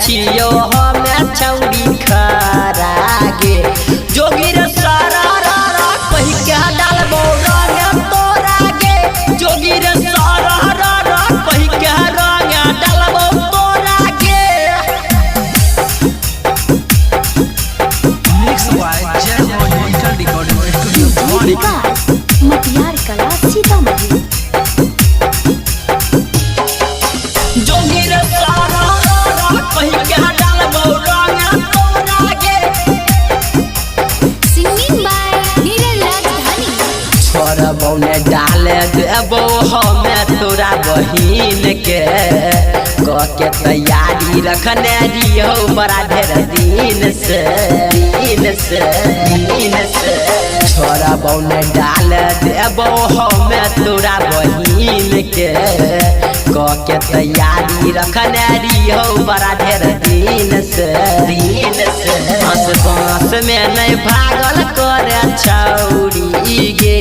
छियो हमें छौरी खरागे जोगी रे सारा रा कहि के डालबो रंग तोरा गे जोगी रे सारा रा कहि के रंग डालबो तोरा गे। मिक्स बाय जय हो डिजिटल रिकॉर्डिंग स्टूडियो मटियार कला सीतामढ़ी। जोगी रे सारा रा कहि के डालबो रंग तोरा गे। सिंगिंग बाय नीरज राजधानी। छोड़बो ने डाल देबो हमें तोरा बहिन के के तैयारी रखने रियो बड़ा ढेर दिन से छोड़बो ने डाल देबो हमें तोरा बहिन के तैयारी रखने रियो बड़ा ढेर दिन से हंस बांस में नहीं भागल करे छौरी गे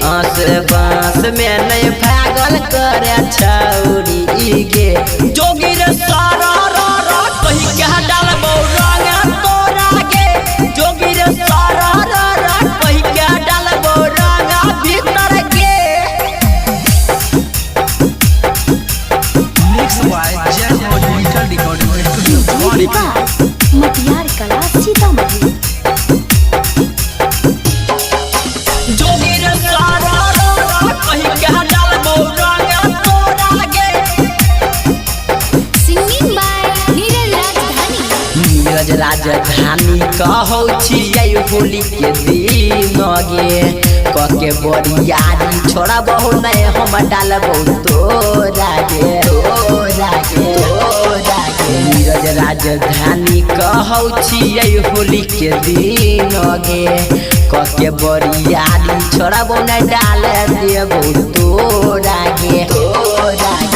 हंस बांस में नहीं भागल करे छौरी गे जोगी रे सारा रा कहि के डालबो रंग तोरा गे जोगी रे सारा रा कहि के डालबो रंग भीतर गे। मिक्स बाय जय हो डिजिटल रिकॉर्डिंग स्टूडियो मटियार कला सीतामढ़ी। जोगी रे सारा रा कहि के डालबो रंग तोरा गे। सिंगिंग बाय नीरज राजधानी। नीरज राजधानी कहौ छियै होली के दिन गे के बरियारी छोड़बो नहीं हम डालबो तोरा गे नीरज राजधानी कहौ छियै होली के दिन गे के बरियारी छोड़बो नहीं डाल देबो तोरा गे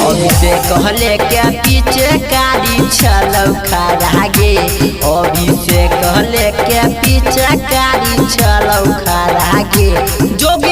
अभी से कहले के पीछे कारी छलौ खड़ा गे अभी से कहले के पीछे कारी छलौ खड़ा गे जोगी